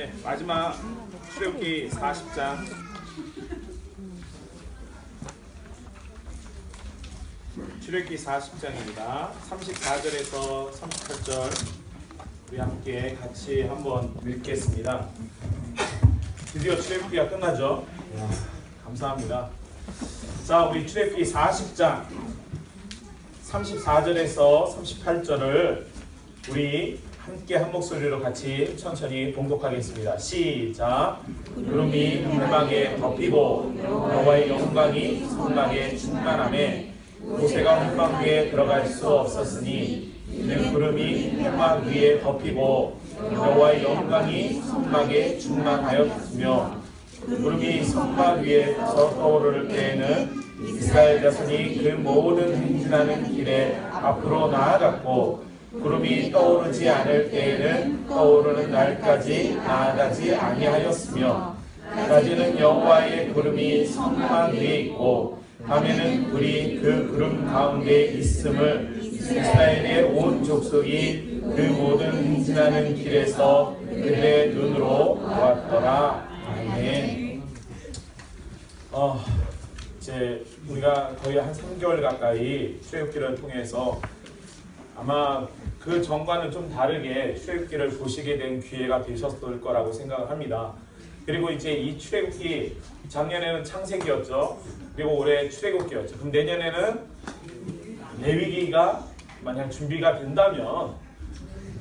네, 마지막 출애굽기 40장 출애굽기 40장입니다. 34절에서 38절 우리 함께 같이 한번 읽겠습니다. 드디어 출애굽기가 끝나죠. 감사합니다. 자, 우리 출애굽기 40장 34절에서 38절을 우리 함께 한 목소리로 같이 천천히 봉독하겠습니다. 시작. 구름이 회막에 덮이고 여호와의 영광이 성막에 충만하매 모세가 회막 위에 들어갈 수 없었으니 이는 구름이 회막 위에 덮이고 여호와의 영광이 성막에 충만하였으며 구름이 성막 위에서 떠오를 때에는 이스라엘 자손이 그 모든 행진하는 길에 앞으로 나아갔고 구름이 떠오르지 않을 때에는 떠오르는 날까지 나아가지 아니하였으며 낮에는 여호와의 구름이 성막 위에 있고 밤에는 불이 그 구름 가운데 있음을 이스라엘의 온 족속이 그 모든 행진하는 길에서 그들의 눈으로 보았더라. 아멘. 이제 우리가 거의 한 3개월 가까이 출애굽기를 통해서 아마 그 전과는 좀 다르게 출애굽기를 보시게 된 기회가 되셨을 거라고 생각을 합니다. 그리고 이제 이 출애굽기 작년에는 창세기였죠. 그리고 올해 출애굽기였죠. 그럼 내년에는 레위기가 만약 준비가 된다면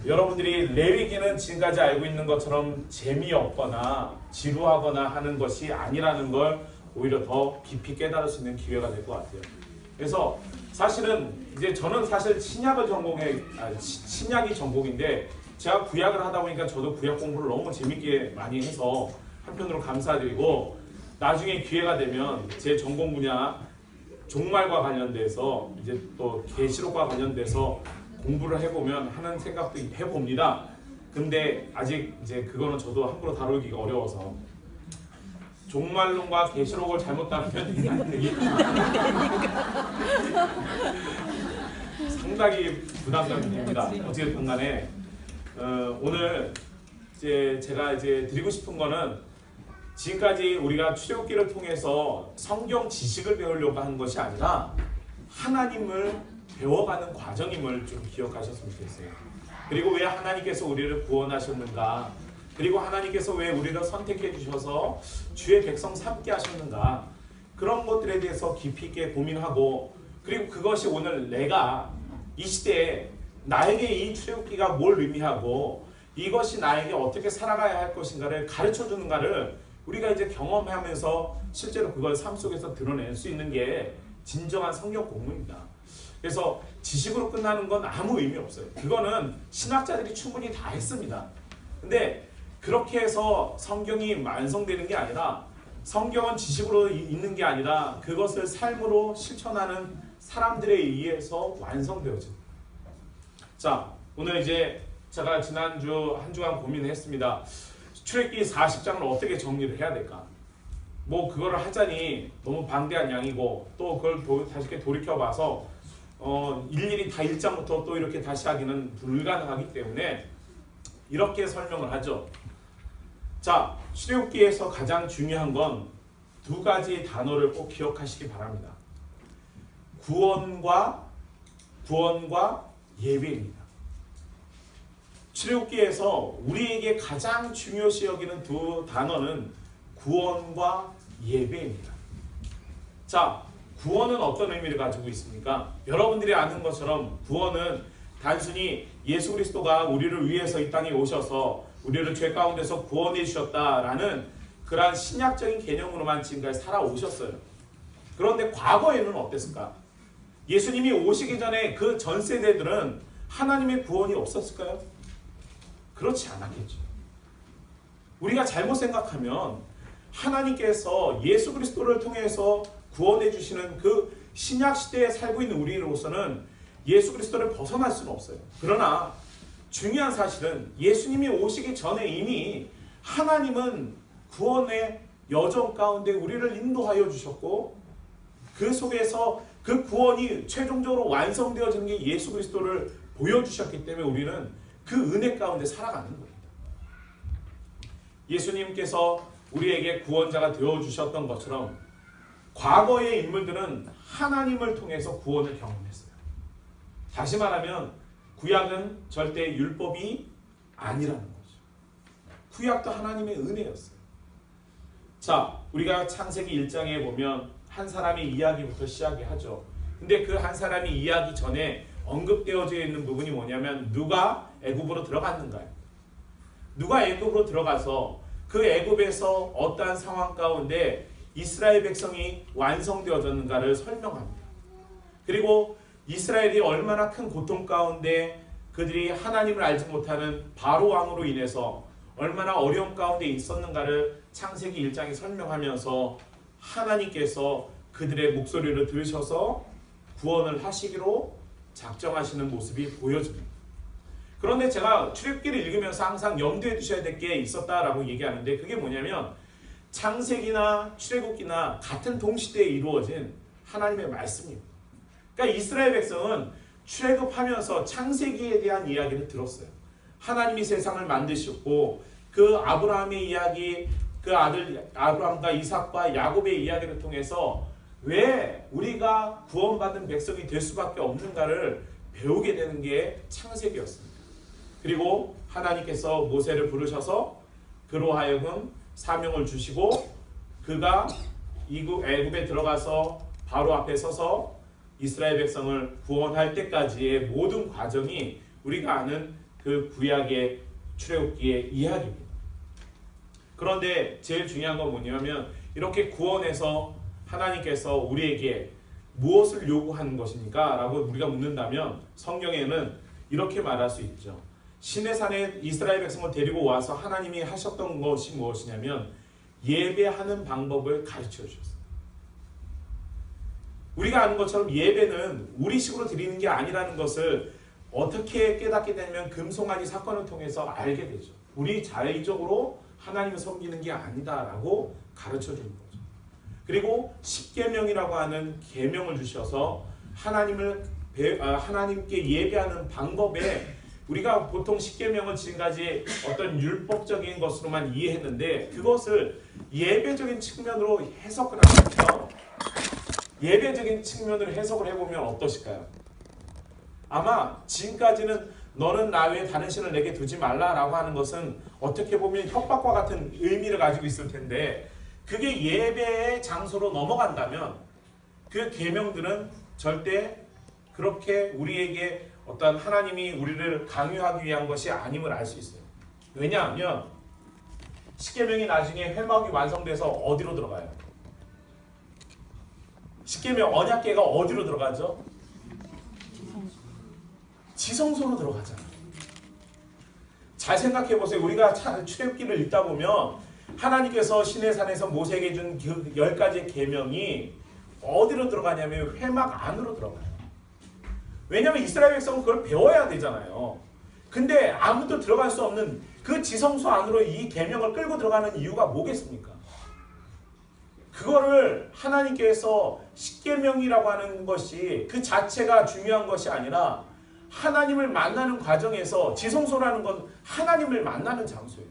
여러분들이 레위기는 지금까지 알고 있는 것처럼 재미없거나 지루하거나 하는 것이 아니라는 걸 오히려 더 깊이 깨달을 수 있는 기회가 될 것 같아요. 그래서 사실은 이제 저는 사실 신약이 전공인데 제가 구약을 하다 보니까 저도 구약 공부를 너무 재밌게 많이 해서 한편으로 감사드리고 나중에 기회가 되면 제 전공 분야 종말과 관련돼서 이제 또 계시록과 관련돼서 공부를 해보면 하는 생각도 해봅니다. 근데 아직 이제 그거는 저도 함부로 다루기가 어려워서 종말론과 계시록을 잘못 다루면 안 되기 상당히 부담감이 됩니다. 어쨌든 간에 오늘 이제 제가 이제 드리고 싶은 거는 지금까지 우리가 출애굽기를 통해서 성경 지식을 배우려고 하는 것이 아니라 하나님을 배워가는 과정임을 좀 기억하셨으면 좋겠어요. 그리고 왜 하나님께서 우리를 구원하셨는가, 그리고 하나님께서 왜 우리를 선택해 주셔서 주의 백성 삼게 하셨는가, 그런 것들에 대해서 깊이 있게 고민하고, 그리고 그것이 오늘 내가 이 시대에 나에게 이 출애굽기가 뭘 의미하고 이것이 나에게 어떻게 살아가야 할 것인가를 가르쳐 주는가를 우리가 이제 경험하면서 실제로 그걸 삶 속에서 드러낼 수 있는 게 진정한 성경 공부입니다. 그래서 지식으로 끝나는 건 아무 의미 없어요. 그거는 신학자들이 충분히 다 했습니다. 근데 그렇게 해서 성경이 완성되는 게 아니라, 성경은 지식으로 있는 게 아니라 그것을 삶으로 실천하는 사람들에 의해서 완성되어집니다. 자, 오늘 이제 제가 지난주 한 주간 고민을 했습니다. 출애굽기 40장을 어떻게 정리를 해야 될까? 뭐 그거를 하자니 너무 방대한 양이고 또 그걸 다시 이렇게 돌이켜봐서 일일이 다 1장부터 또 이렇게 다시 하기는 불가능하기 때문에 이렇게 설명을 하죠. 자, 출애굽기에서 가장 중요한 건 두 가지 단어를 꼭 기억하시기 바랍니다. 구원과 예배입니다. 출애굽기에서 우리에게 가장 중요시 여기는 두 단어는 구원과 예배입니다. 자, 구원은 어떤 의미를 가지고 있습니까? 여러분들이 아는 것처럼 구원은 단순히 예수 그리스도가 우리를 위해서 이 땅에 오셔서 우리를 죄 가운데서 구원해 주셨다라는 그러한 신약적인 개념으로만 지금까지 살아오셨어요. 그런데 과거에는 어땠을까? 예수님이 오시기 전에 그 전 세대들은 하나님의 구원이 없었을까요? 그렇지 않았겠죠. 우리가 잘못 생각하면 하나님께서 예수 그리스도를 통해서 구원해 주시는 그 신약 시대에 살고 있는 우리로서는 예수 그리스도를 벗어날 수는 없어요. 그러나 중요한 사실은 예수님이 오시기 전에 이미 하나님은 구원의 여정 가운데 우리를 인도하여 주셨고, 그 속에서 그 구원이 최종적으로 완성되어지는 게 예수 그리스도를 보여주셨기 때문에 우리는 그 은혜 가운데 살아가는 겁니다. 예수님께서 우리에게 구원자가 되어주셨던 것처럼 과거의 인물들은 하나님을 통해서 구원을 경험했어요. 다시 말하면 구약은 절대 율법이 아니라는 거죠. 구약도 하나님의 은혜였어요. 자, 우리가 창세기 1장에 보면 한 사람의 이야기부터 시작하죠. 근데 그 한 사람이 이야기 전에 언급되어져 있는 부분이 뭐냐면 누가 애굽으로 들어갔는가요? 누가 애굽으로 들어가서 그 애굽에서 어떠한 상황 가운데 이스라엘 백성이 완성되어졌는가를 설명합니다. 그리고 이스라엘이 얼마나 큰 고통 가운데 그들이 하나님을 알지 못하는 바로 왕으로 인해서 얼마나 어려움 가운데 있었는가를 창세기 1장이 설명하면서 하나님께서 그들의 목소리를 들으셔서 구원을 하시기로 작정하시는 모습이 보여집니다. 그런데 제가 출애굽기를 읽으면서 항상 염두에 두셔야 될 게 있었다라고 얘기하는데 그게 뭐냐면 창세기나 출애굽기나 같은 동시대에 이루어진 하나님의 말씀입니다. 그러니까 이스라엘 백성은 출애굽하면서 창세기에 대한 이야기를 들었어요. 하나님이 세상을 만드셨고 그 아브라함의 이야기, 그 아들 아브라함과 이삭과 야곱의 이야기를 통해서 왜 우리가 구원받은 백성이 될 수밖에 없는가를 배우게 되는 게 창세기였습니다. 그리고 하나님께서 모세를 부르셔서 그로 하여금 사명을 주시고 그가 애굽에 들어가서 바로 앞에 서서 이스라엘 백성을 구원할 때까지의 모든 과정이 우리가 아는 그 구약의 출애굽기의 이야기입니다. 그런데 제일 중요한 건 뭐냐면 이렇게 구원해서 하나님께서 우리에게 무엇을 요구하는 것입니까? 라고 우리가 묻는다면 성경에는 이렇게 말할 수 있죠. 시내산에 이스라엘 백성을 데리고 와서 하나님이 하셨던 것이 무엇이냐면 예배하는 방법을 가르쳐 주셨어요. 우리가 아는 것처럼 예배는 우리식으로 드리는 게 아니라는 것을 어떻게 깨닫게 되면 금송아지 사건을 통해서 알게 되죠. 우리 자의적으로 하나님을 섬기는 게 아니다라고 가르쳐 주는 거죠. 그리고 십계명이라고 하는 계명을 주셔서 하나님께 예배하는 방법에 우리가 보통 십계명을 지금까지 어떤 율법적인 것으로만 이해했는데 그것을 예배적인 측면으로 해석을 하면서 예배적인 측면으로 해석을 해보면 어떠실까요? 아마 지금까지는 너는 나 외에 다른 신을 내게 두지 말라라고 하는 것은 어떻게 보면 협박과 같은 의미를 가지고 있을 텐데 그게 예배의 장소로 넘어간다면 그 계명들은 절대 그렇게 우리에게 어떤 하나님이 우리를 강요하기 위한 것이 아님을 알 수 있어요. 왜냐하면 십계명이 나중에 회막이 완성돼서 어디로 들어가요? 십계명 언약궤가 어디로 들어가죠? 지성소로 들어가잖아요. 잘 생각해 보세요. 우리가 출애굽기를 읽다 보면 하나님께서 시내산에서 모세에게 준 그 10가지의 계명이 어디로 들어가냐면 회막 안으로 들어가요. 왜냐하면 이스라엘 백성은 그걸 배워야 되잖아요. 근데 아무도 들어갈 수 없는 그 지성소 안으로 이 계명을 끌고 들어가는 이유가 뭐겠습니까? 그거를 하나님께서 십계명이라고 하는 것이 그 자체가 중요한 것이 아니라 하나님을 만나는 과정에서 지성소라는 건 하나님을 만나는 장소예요.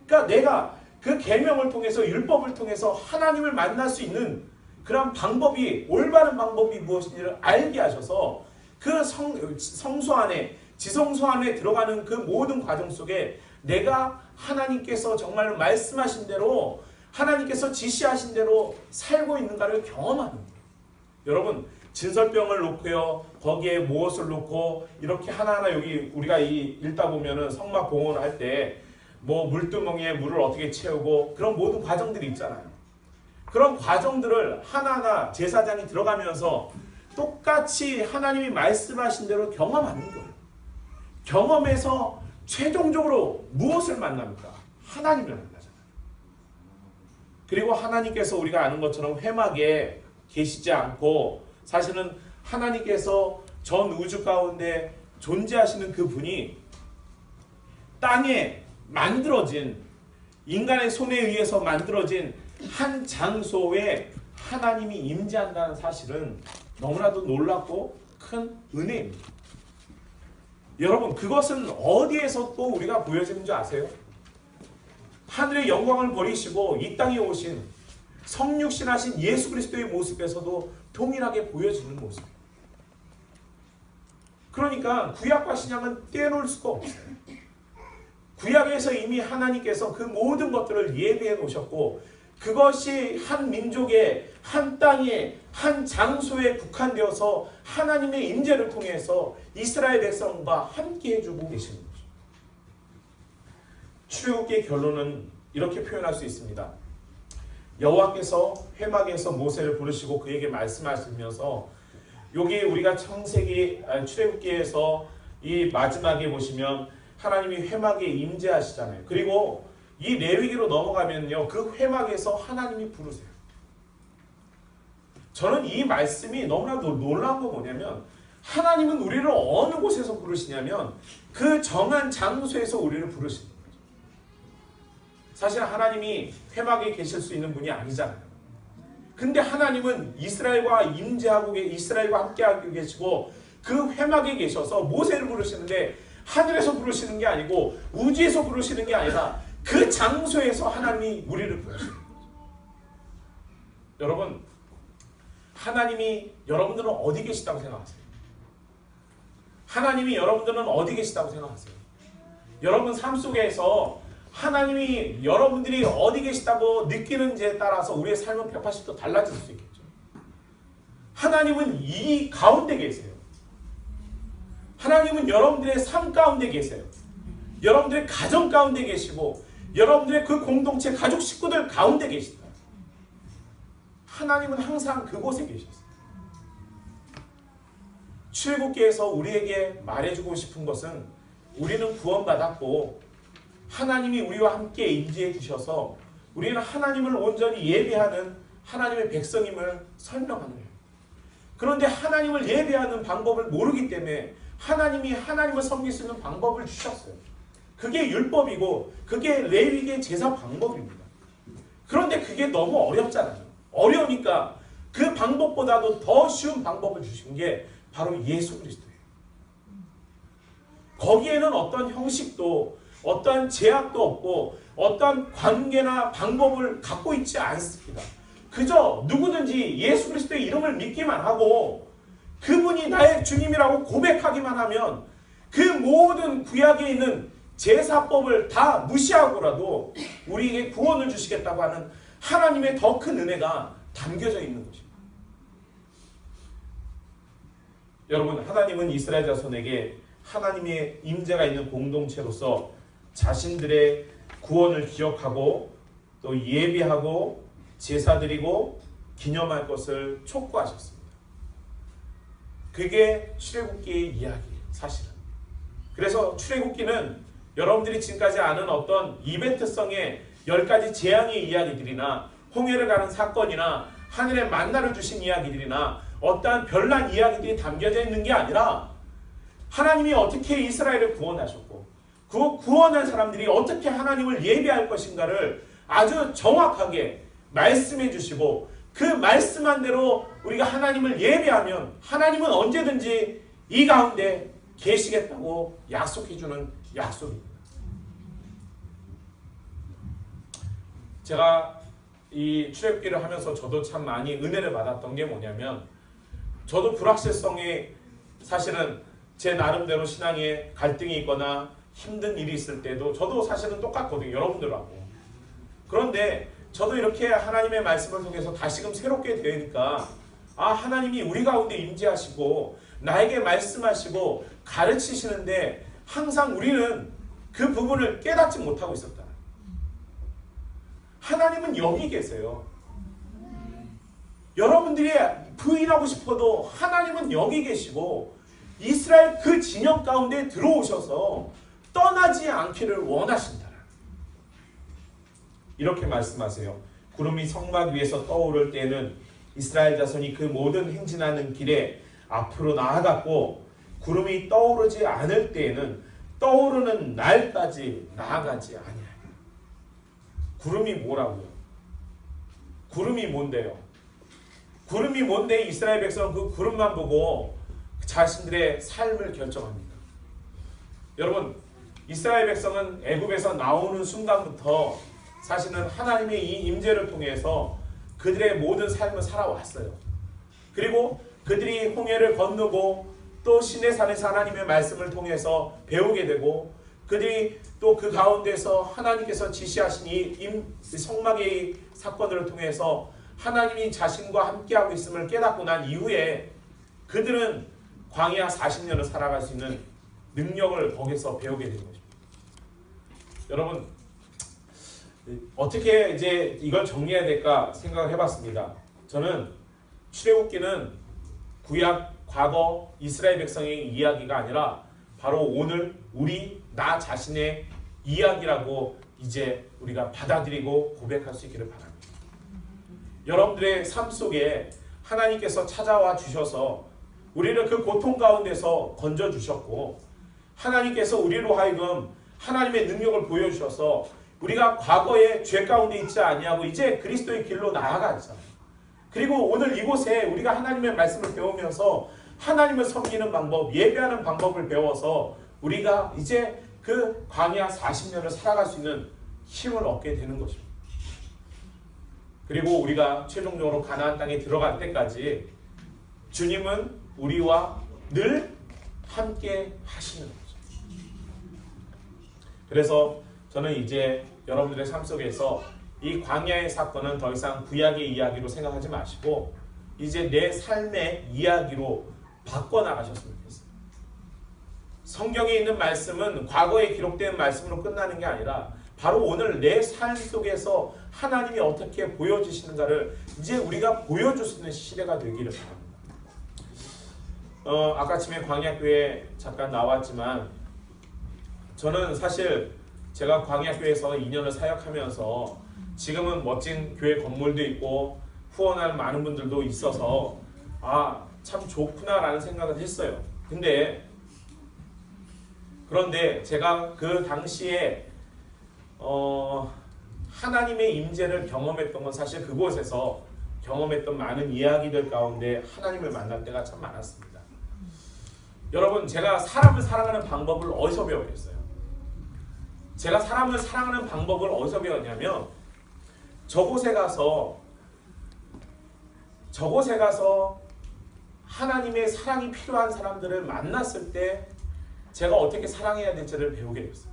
그러니까 내가 그 계명을 통해서 율법을 통해서 하나님을 만날 수 있는 그런 방법이 올바른 방법이 무엇인지를 알게 하셔서 그 성소 안에 지성소 안에 들어가는 그 모든 과정 속에 내가 하나님께서 정말 말씀하신 대로 하나님께서 지시하신 대로 살고 있는가를 경험하는 거예요. 여러분 진설병을 놓고요 거기에 무엇을 놓고 이렇게 하나하나 여기 우리가 읽다 보면은 성막 봉헌을 할 때 뭐 물두멍에 물을 어떻게 채우고 그런 모든 과정들이 있잖아요. 그런 과정들을 하나하나 제사장이 들어가면서 똑같이 하나님이 말씀하신 대로 경험하는 거예요. 경험해서 최종적으로 무엇을 만납니까? 하나님을 만나잖아요. 그리고 하나님께서 우리가 아는 것처럼 회막에 계시지 않고 사실은 하나님께서 전 우주 가운데 존재하시는 그 분이 땅에 만들어진 인간의 손에 의해서 만들어진 한 장소에 하나님이 임재한다는 사실은 너무나도 놀랍고 큰 은혜입니다. 여러분 그것은 어디에서 또 우리가 보여지는 줄 아세요? 하늘의 영광을 버리시고 이 땅에 오신 성육신하신 예수 그리스도의 모습에서도 동일하게 보여지는 모습이에요. 그러니까 구약과 신약은 떼놓을 수가 없어요. 구약에서 이미 하나님께서 그 모든 것들을 예비해 놓으셨고 그것이 한 민족의 한 땅에 한 장소에 국한되어서 하나님의 임재를 통해서 이스라엘 백성과 함께 해주고 계시는 거죠. 출애굽기의 결론은 이렇게 표현할 수 있습니다. 여호와께서 회막에서 모세를 부르시고 그에게 말씀하시면서 여기 우리가 창세기 출애굽기에서 이 마지막에 보시면 하나님이 회막에 임재하시잖아요. 그리고 이 레위기로 넘어가면요, 그 회막에서 하나님이 부르세요. 저는 이 말씀이 너무나도 놀라운 거 뭐냐면 하나님은 우리를 어느 곳에서 부르시냐면 그 정한 장소에서 우리를 부르시는 거죠. 사실 하나님이 회막에 계실 수 있는 분이 아니잖아요. 근데 하나님은 이스라엘과 임재하고 이스라엘과 함께하고 계시고 그 회막에 계셔서 모세를 부르시는데 하늘에서 부르시는 게 아니고 우주에서 부르시는 게 아니라 그 장소에서 하나님이 우리를 부르시는 거죠. 여러분, 하나님이 여러분들은 어디 계시다고 생각하세요? 하나님이 여러분들은 어디 계시다고 생각하세요? 여러분 삶 속에서 하나님이 여러분들이 어디 계시다고 느끼는지에 따라서 우리의 삶은 180도 달라질 수 있겠죠. 하나님은 이 가운데 계세요. 하나님은 여러분들의 삶 가운데 계세요. 여러분들의 가정 가운데 계시고 여러분들의 그 공동체 가족 식구들 가운데 계시다. 하나님은 항상 그곳에 계셨어요. 출애굽기에서 우리에게 말해주고 싶은 것은 우리는 구원받았고 하나님이 우리와 함께 임재해 주셔서 우리는 하나님을 온전히 예배하는 하나님의 백성임을 설명하는 거예요. 그런데 하나님을 예배하는 방법을 모르기 때문에 하나님이 하나님을 섬길 수 있는 방법을 주셨어요. 그게 율법이고 그게 레위기의 제사 방법입니다. 그런데 그게 너무 어렵잖아요. 어려우니까 그 방법보다도 더 쉬운 방법을 주신 게 바로 예수 그리스도예요. 거기에는 어떤 형식도 어떤 제약도 없고 어떤 관계나 방법을 갖고 있지 않습니다. 그저 누구든지 예수 그리스도의 이름을 믿기만 하고 그분이 나의 주님이라고 고백하기만 하면 그 모든 구약에 있는 제사법을 다 무시하고라도 우리에게 구원을 주시겠다고 하는 하나님의 더 큰 은혜가 담겨져 있는 것입니다. 여러분, 하나님은 이스라엘 자손에게 하나님의 임재가 있는 공동체로서 자신들의 구원을 기억하고 또 예비하고 제사드리고 기념할 것을 촉구하셨습니다. 그게 출애굽기의 이야기예요, 사실은. 그래서 출애굽기는 여러분들이 지금까지 아는 어떤 이벤트성의 10가지 재앙의 이야기들이나 홍해를 가는 사건이나 하늘에 만나를 주신 이야기들이나 어떠한 별난 이야기들이 담겨져 있는 게 아니라 하나님이 어떻게 이스라엘을 구원하셨고 그 구원한 사람들이 어떻게 하나님을 예배할 것인가를 아주 정확하게 말씀해 주시고 그 말씀한 대로 우리가 하나님을 예배하면 하나님은 언제든지 이 가운데 계시겠다고 약속해 주는 약속입니다. 제가 이 출애굽기를 하면서 저도 참 많이 은혜를 받았던 게 뭐냐면 저도 불확실성이 사실은 제 나름대로 신앙에 갈등이 있거나 힘든 일이 있을 때도 저도 사실은 똑같거든요. 여러분들하고. 그런데 저도 이렇게 하나님의 말씀을 통해서 다시금 새롭게 되니까 하나님이 우리 가운데 임재하시고 나에게 말씀하시고 가르치시는데 항상 우리는 그 부분을 깨닫지 못하고 있었다. 하나님은 여기 계세요. 여러분들이 부인하고 싶어도 하나님은 여기 계시고 이스라엘 그 진영 가운데 들어오셔서 떠나지 않기를 원하신다. 이렇게 말씀하세요. 구름이 성막 위에서 떠오를 때는 이스라엘 자손이 그 모든 행진하는 길에 앞으로 나아갔고 구름이 떠오르지 않을 때에는 떠오르는 날까지 나아가지 아니하니. 구름이 뭐라고요? 구름이 뭔데요? 구름이 뭔데 이스라엘 백성은 그 구름만 보고 자신들의 삶을 결정합니다. 여러분, 이스라엘 백성은 애굽에서 나오는 순간부터 사실은 하나님의 이 임재를 통해서 그들의 모든 삶을 살아왔어요. 그리고 그들이 홍해를 건너고 또 시내산에서 하나님의 말씀을 통해서 배우게 되고 그들이 또 그 가운데서 하나님께서 지시하신 이 성막의 사건을 통해서 하나님이 자신과 함께하고 있음을 깨닫고 난 이후에 그들은 광야 40년을 살아갈 수 있는 능력을 거기서 배우게 된 것입니다. 여러분 어떻게 이제 이걸 정리해야 될까 생각을 해봤습니다. 저는 출애굽기는 구약 과거 이스라엘 백성의 이야기가 아니라 바로 오늘 나 자신의 이야기라고 이제 우리가 받아들이고 고백할 수 있기를 바랍니다. 여러분들의 삶 속에 하나님께서 찾아와 주셔서 우리를 그 고통 가운데서 건져 주셨고 하나님께서 우리로 하여금 하나님의 능력을 보여주셔서 우리가 과거의 죄 가운데 있지 아니하고 이제 그리스도의 길로 나아가자. 그리고 오늘 이곳에 우리가 하나님의 말씀을 배우면서 하나님을 섬기는 방법, 예배하는 방법을 배워서 우리가 이제 그 광야 40년을 살아갈 수 있는 힘을 얻게 되는 것입니다. 그리고 우리가 최종적으로 가나안 땅에 들어갈 때까지 주님은 우리와 늘 함께 하시는 거죠. 그래서 저는 이제 여러분들의 삶 속에서 이 광야의 사건은 더 이상 구약의 이야기로 생각하지 마시고 이제 내 삶의 이야기로 바꿔나가셨으면 좋겠어요. 성경에 있는 말씀은 과거에 기록된 말씀으로 끝나는 게 아니라 바로 오늘 내 삶 속에서 하나님이 어떻게 보여주시는가를 이제 우리가 보여줄 수 있는 시대가 되기를 바랍니다. 아까 아침에 광야교회 잠깐 나왔지만 저는 사실 제가 광야교회에서 2년을 사역하면서 지금은 멋진 교회 건물도 있고 후원하는 많은 분들도 있어서 참 좋구나라는 생각을 했어요. 그런데 제가 그 당시에 하나님의 임재를 경험했던 건 사실 그곳에서 경험했던 많은 이야기들 가운데 하나님을 만날 때가 참 많았습니다. 여러분 제가 사람을 사랑하는 방법을 어디서 배웠겠어요? 제가 사람을 사랑하는 방법을 어디서 배웠냐면 저곳에 가서 하나님의 사랑이 필요한 사람들을 만났을 때 제가 어떻게 사랑해야 될지를 배우게 됐어요.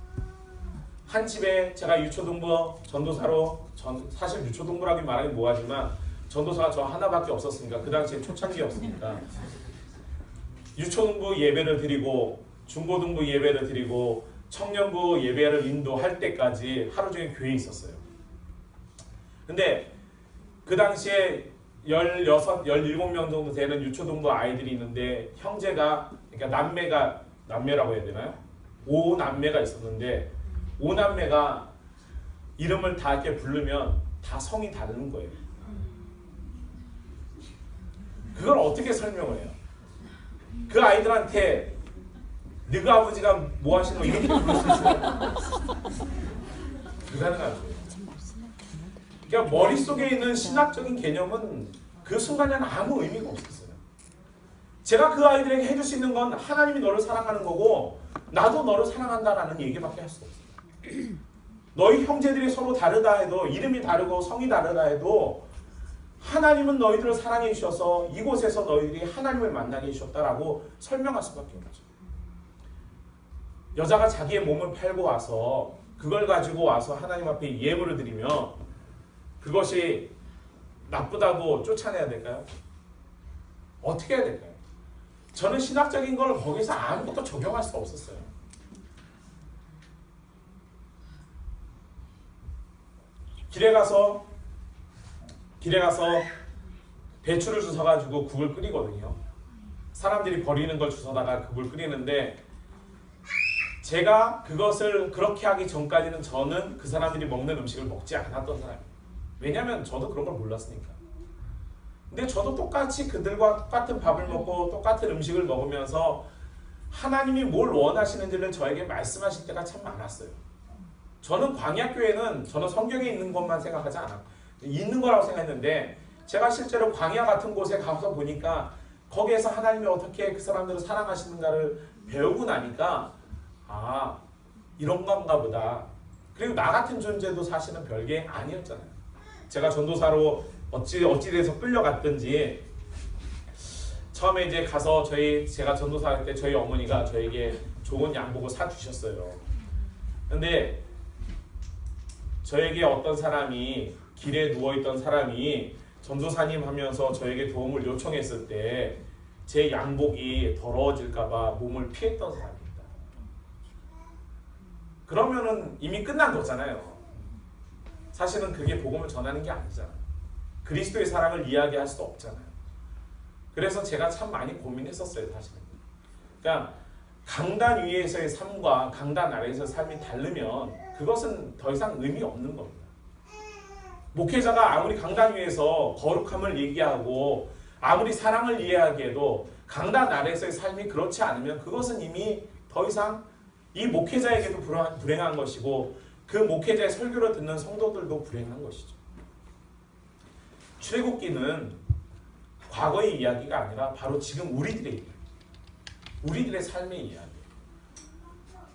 한 집에 제가 유초동부 전도사로 사실 유초동부라기 말하기 뭐하지만 전도사가 저 하나밖에 없었으니까 그 당시에 초창기였으니까 유초동부 예배를 드리고 중고등부 예배를 드리고 청년부 예배를 인도할 때까지 하루 종일 교회에 있었어요. 근데 그 당시에 16, 17명 정도 되는 유초동부 아이들이 있는데 형제가 그러니까 남매라고 해야 되나요? 5남매가 있었는데 5남매가 이름을 다 이렇게 부르면 다 성이 다른 거예요. 그걸 어떻게 설명을 해요? 그 아이들한테 너희 아버지가 뭐 하시는 거 이렇게 부를 수 있어요? 불가능한 거예요. 그러니까 머릿속에 있는 신학적인 개념은 그 순간에는 아무 의미가 없었어요. 제가 그 아이들에게 해줄 수 있는 건 하나님이 너를 사랑하는 거고 나도 너를 사랑한다라는 얘기밖에 할 수 없어요. 너희 형제들이 서로 다르다 해도 이름이 다르고 성이 다르다 해도 하나님은 너희들을 사랑해 주셔서 이곳에서 너희들이 하나님을 만나게 해주셨다라고 설명할 수밖에 없죠. 여자가 자기의 몸을 팔고 와서 그걸 가지고 와서 하나님 앞에 예물을 드리면 그것이 나쁘다고 쫓아내야 될까요? 어떻게 해야 될까요? 저는 신학적인 걸 거기서 아무것도 적용할 수가 없었어요. 길에 가서 배추를 주워가지고 국을 끓이거든요. 사람들이 버리는 걸 주워다가 국을 끓이는데 제가 그것을 그렇게 하기 전까지는 저는 그 사람들이 먹는 음식을 먹지 않았던 사람이에요. 왜냐하면 저도 그런 걸 몰랐으니까. 근데 저도 똑같이 그들과 똑같은 밥을 먹고 똑같은 음식을 먹으면서 하나님이 뭘 원하시는지를 저에게 말씀하실 때가 참 많았어요. 저는 광야교회는 저는 성경에 있는 것만 생각하지 않았고 있는 거라고 생각했는데 제가 실제로 광야 같은 곳에 가서 보니까 거기에서 하나님이 어떻게 그 사람들을 사랑하시는가를 배우고 나니까 이런 건가 보다. 그리고 나 같은 존재도 사실은 별게 아니었잖아요. 제가 전도사로 어찌 돼서 끌려갔든지 처음에 이제 가서 제가 전도사 할 때 저희 어머니가 저에게 좋은 양복을 사주셨어요. 근데 저에게 어떤 사람이 길에 누워있던 사람이 전도사님 하면서 저에게 도움을 요청했을 때 제 양복이 더러워질까봐 몸을 피했던 사람입니다. 그러면은 이미 끝난 거잖아요. 사실은 그게 복음을 전하는 게 아니잖아요. 그리스도의 사랑을 이야기할 수도 없잖아요. 그래서 제가 참 많이 고민했었어요, 사실은. 그러니까 강단 위에서의 삶과 강단 아래에서의 삶이 다르면 그것은 더 이상 의미 없는 겁니다. 목회자가 아무리 강단 위에서 거룩함을 얘기하고 아무리 사랑을 이해하기에도 강단 아래에서의 삶이 그렇지 않으면 그것은 이미 더 이상 이 목회자에게도 불행한 것이고 그 목회자의 설교를 듣는 성도들도 불행한 것이죠. 출애굽기는 과거의 이야기가 아니라 바로 지금 우리들의 삶의 이야기예요.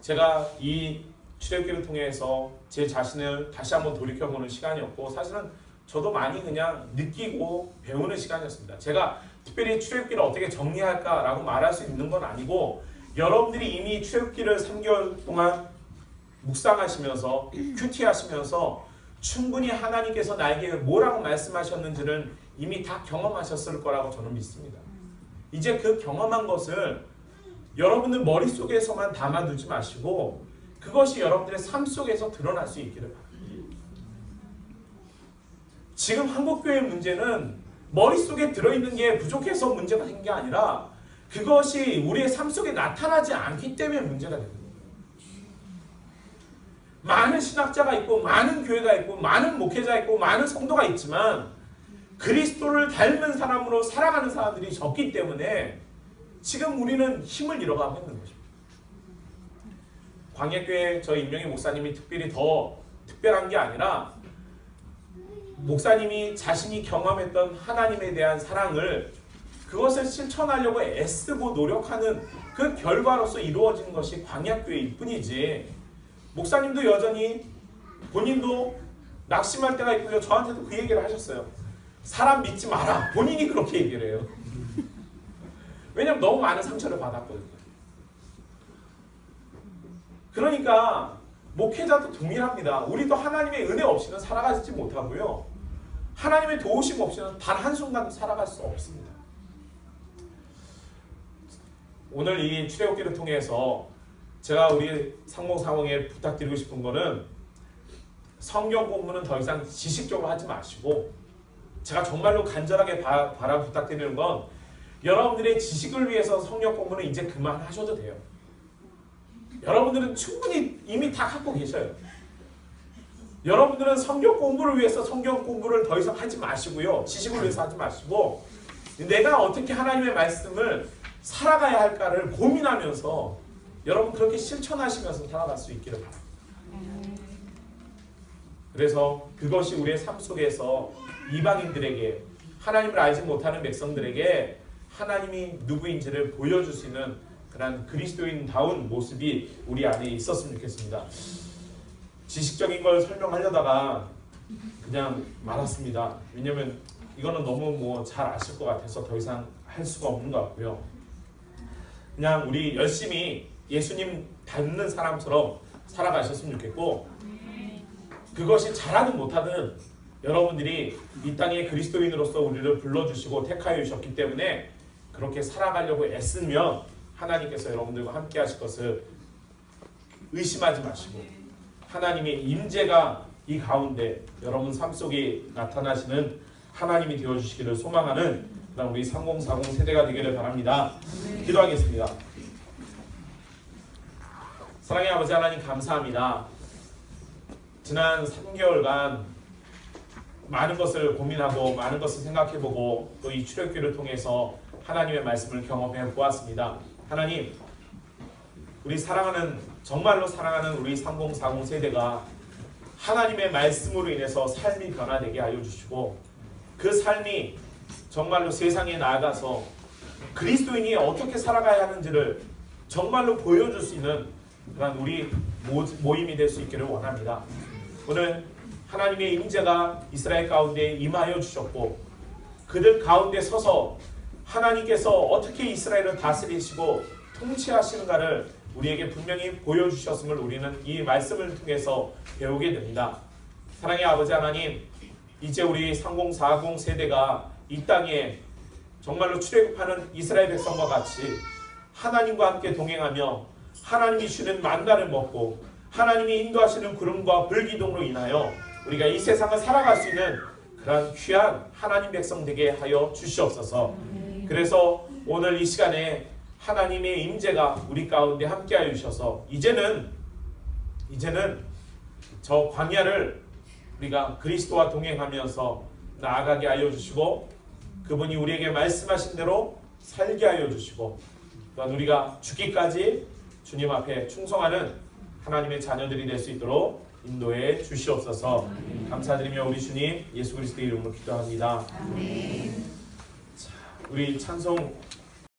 제가 이 출애굽기를 통해서 제 자신을 다시 한번 돌이켜보는 시간이었고 사실은 저도 많이 그냥 느끼고 배우는 시간이었습니다. 제가 특별히 출애굽기를 어떻게 정리할까라고 말할 수 있는 건 아니고 여러분들이 이미 출애굽기를 3개월 동안 묵상하시면서 큐티하시면서 충분히 하나님께서 나에게 뭐라고 말씀하셨는지를 이미 다 경험하셨을 거라고 저는 믿습니다. 이제 그 경험한 것을 여러분들 머릿속에서만 담아두지 마시고 그것이 여러분들의 삶 속에서 드러날 수 있기를 바랍니다. 지금 한국교회의 문제는 머릿속에 들어있는 게 부족해서 문제가 된 게 아니라 그것이 우리의 삶 속에 나타나지 않기 때문에 문제가 되는 거예요. 많은 신학자가 있고 많은 교회가 있고 많은 목회자가 있고 많은 성도가 있지만 그리스도를 닮은 사람으로 살아가는 사람들이 적기 때문에 지금 우리는 힘을 잃어가고 있는 것입니다. 광야교회 저희 임명희 목사님이 특별히 더 특별한 게 아니라 목사님이 자신이 경험했던 하나님에 대한 사랑을 그것을 실천하려고 애쓰고 노력하는 그 결과로서 이루어지는 것이 광야교회일 뿐이지 목사님도 여전히 본인도 낙심할 때가 있고요. 저한테도 그 얘기를 하셨어요. 사람 믿지 마라. 본인이 그렇게 얘기를 해요. 왜냐면 너무 많은 상처를 받았거든요. 그러니까 목회자도 동일합니다. 우리도 하나님의 은혜 없이는 살아가지 못하고요. 하나님의 도우심 없이는 단 한순간도 살아갈 수 없습니다. 오늘 이 출애굽기를 통해서 제가 우리 상봉사몽에 부탁드리고 싶은 거는 성경 공부는 더 이상 지식적으로 하지 마시고 제가 정말로 간절하게 바라 부탁드리는 건 여러분들의 지식을 위해서 성경 공부는 이제 그만하셔도 돼요. 여러분들은 충분히 이미 다 갖고 계셔요. 여러분들은 성경 공부를 위해서 성경 공부를 더 이상 하지 마시고요. 지식을 위해서 하지 마시고 내가 어떻게 하나님의 말씀을 살아가야 할까를 고민하면서 여러분 그렇게 실천하시면서 살아갈 수 있기를 바랍니다. 그래서 그것이 우리의 삶 속에서 이방인들에게 하나님을 알지 못하는 백성들에게 하나님이 누구인지를 보여줄 수 있는 그런 그리스도인다운 모습이 우리 안에 있었으면 좋겠습니다. 지식적인 걸 설명하려다가 그냥 말았습니다. 왜냐면 이거는 너무 잘 아실 것 같아서 더 이상 할 수가 없는 것 같고요. 그냥 우리 열심히 예수님 닮는 사람처럼 살아가셨으면 좋겠고 그것이 잘하든 못하든 여러분들이 이 땅에 그리스도인으로서 우리를 불러주시고 택하여 주셨기 때문에 그렇게 살아가려고 애쓰면 하나님께서 여러분들과 함께 하실 것을 의심하지 마시고 하나님의 임재가 이 가운데 여러분 삶 속에 나타나시는 하나님이 되어주시기를 소망하는 그런 우리 3040 세대가 되기를 바랍니다. 기도하겠습니다. 사랑의 아버지 하나님 감사합니다. 지난 3개월간 많은 것을 고민하고 많은 것을 생각해보고 또 이 출애굽기를 통해서 하나님의 말씀을 경험해 보았습니다. 하나님, 우리 정말로 사랑하는 우리 3040 세대가 하나님의 말씀으로 인해서 삶이 변화되게 하여 주시고 그 삶이 정말로 세상에 나아가서 그리스도인이 어떻게 살아가야 하는지를 정말로 보여줄 수 있는 그런 우리 모임이 될 수 있기를 원합니다. 오늘 하나님의 임재가 이스라엘 가운데 임하여 주셨고 그들 가운데 서서 하나님께서 어떻게 이스라엘을 다스리시고 통치하시는가를 우리에게 분명히 보여주셨음을 우리는 이 말씀을 통해서 배우게 됩니다. 사랑의 아버지 하나님, 이제 우리 3040 세대가 이 땅에 정말로 출애굽하는 이스라엘 백성과 같이 하나님과 함께 동행하며 하나님이 주는 만나를 먹고 하나님이 인도하시는 구름과 불기둥으로 인하여 우리가 이 세상을 살아갈 수 있는 그런 귀한 하나님 백성 되게 하여 주시옵소서. 그래서 오늘 이 시간에 하나님의 임재가 우리 가운데 함께하여 주셔서 이제는 저 광야를 우리가 그리스도와 동행하면서 나아가게 하여 주시고 그분이 우리에게 말씀하신 대로 살게 하여 주시고 또한 우리가 죽기까지 주님 앞에 충성하는 하나님의 자녀들이 될 수 있도록 인도해 주시옵소서. 감사드리며 우리 주님 예수 그리스도의 이름으로 기도합니다. 아멘. 우리 찬송